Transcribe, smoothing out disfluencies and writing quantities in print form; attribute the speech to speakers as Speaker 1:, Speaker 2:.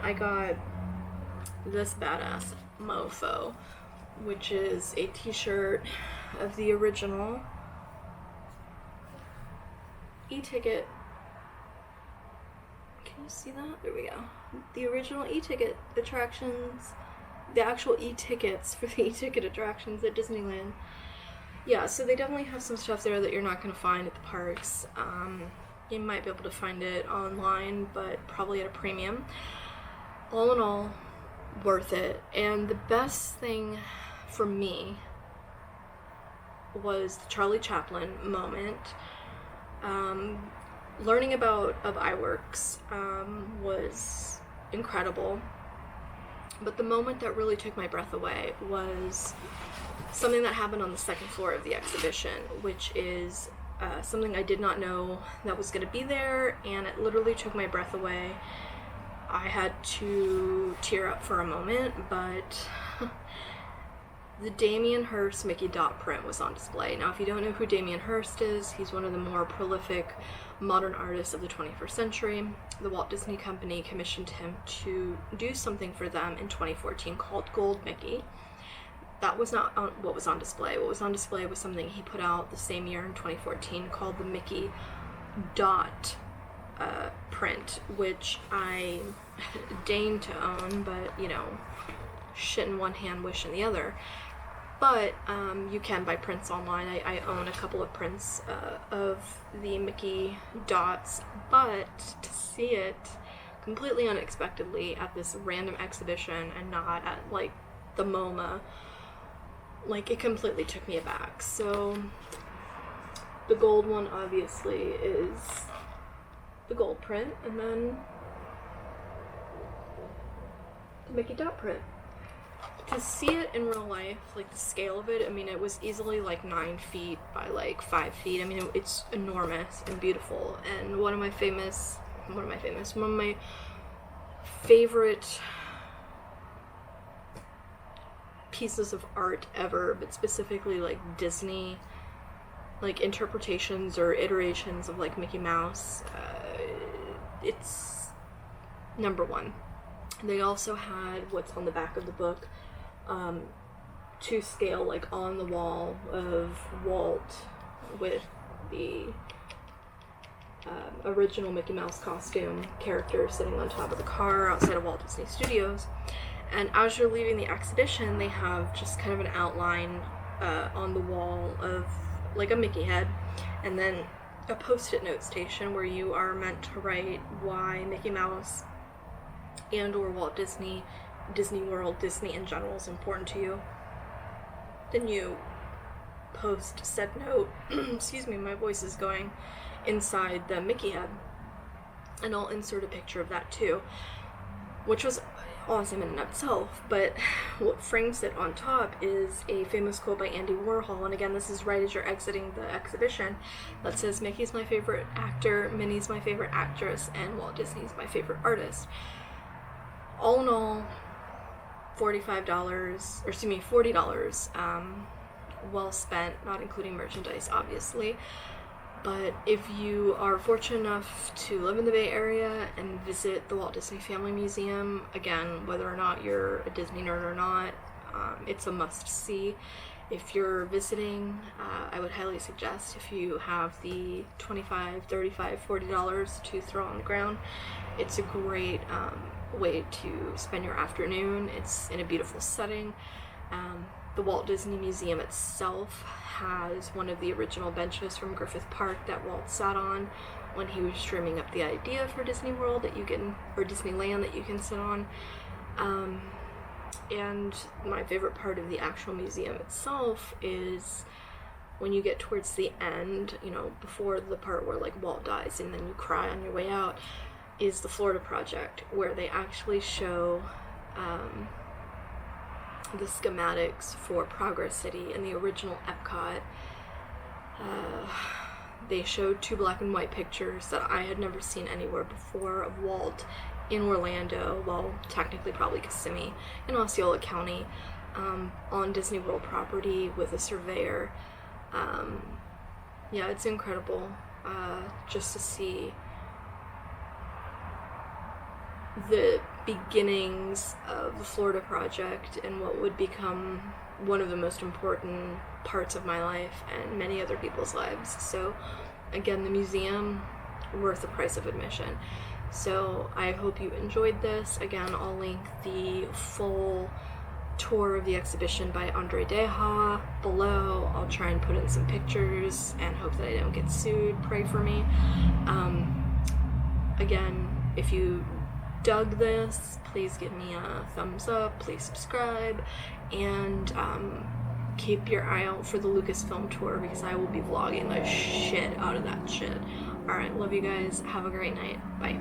Speaker 1: I got this badass mofo, which is a t-shirt of the original e-ticket. Can you see that? There we go. The original e-ticket attractions, the actual e-tickets for the e-ticket attractions at Disneyland. Yeah, so they definitely have some stuff there that you're not going to find at the parks. You might be able to find it online, but probably at a premium. All in all, worth it. And the best thing for me was the Charlie Chaplin moment. Learning about iWorks was incredible, but the moment that really took my breath away was something that happened on the second floor of the exhibition, which is something I did not know that was going to be there, and it literally took my breath away. I had to tear up for a moment, but the Damien Hirst Mickey dot print was on display. Now, if you don't know who Damien Hirst is, he's one of the more prolific modern artists of the 21st century. The Walt Disney Company commissioned him to do something for them in 2014 called Gold Mickey. That was not what was on display. What was on display was something he put out the same year in 2014 called the Mickey dot print, which I deigned to own, but, you know, shit in one hand, wish in the other. But you can buy prints online. I own a couple of prints of the Mickey dots, but to see it completely unexpectedly at this random exhibition and not at, like, the MoMA, like, it completely took me aback. So the gold one obviously is the gold print, and then the Mickey dot print. To see it in real life, like the scale of it, I mean, it was easily like 9 feet by like 5 feet. I mean, it's enormous and beautiful. And one of my favorite pieces of art ever, but specifically like Disney, like interpretations or iterations of like Mickey Mouse, it's number one. They also had what's on the back of the book, to scale, like on the wall of Walt with the original Mickey Mouse costume character sitting on top of the car outside of Walt Disney Studios. And as you're leaving the exhibition, they have just kind of an outline on the wall of like a Mickey head, and then a Postit Note station where you are meant to write why Mickey Mouse and or Walt Disney, Disney World, Disney in general is important to you. Then you post said note, excuse me, my voice is going, inside the Mickey head, and I'll insert a picture of that too, which was awesome in and of itself. But what frames it on top is a famous quote by Andy Warhol, and again, this is right as you're exiting the exhibition, that says, "Mickey's my favorite actor, Minnie's my favorite actress, and Walt Disney's my favorite artist." All in all, $40, well spent, not including merchandise, obviously. But if you are fortunate enough to live in the Bay Area and visit the Walt Disney Family Museum, again, whether or not you're a Disney nerd or not, it's a must-see. If you're visiting, I would highly suggest, if you have the $25, $35, $40 to throw on the ground, it's a great way to spend your afternoon. It's in a beautiful setting. The Walt Disney Museum itself has one of the original benches from Griffith Park that Walt sat on when he was dreaming up the idea for Disney World that you can, or Disneyland, that you can sit on. And my favorite part of the actual museum itself is when you get towards the end, you know, before the part where like Walt dies and then you cry on your way out, is the Florida Project, where they actually show the schematics for Progress City and the original Epcot. They showed 2 black and white pictures that I had never seen anywhere before of Walt in Orlando, well, technically probably Kissimmee, in Osceola County, on Disney World property with a surveyor. Yeah, it's incredible just to see the beginnings of the Florida Project and what would become one of the most important parts of my life and many other people's lives. So again, the museum, worth the price of admission. So I hope you enjoyed this. Again, I'll link the full tour of the exhibition by Andre Deha below. I'll try and put in some pictures and hope that I don't get sued. Pray for me. Again, if you dug this, please give me a thumbs up, please subscribe, and keep your eye out for the Lucasfilm tour, because I will be vlogging the shit out of that shit. Alright, love you guys, have a great night, bye.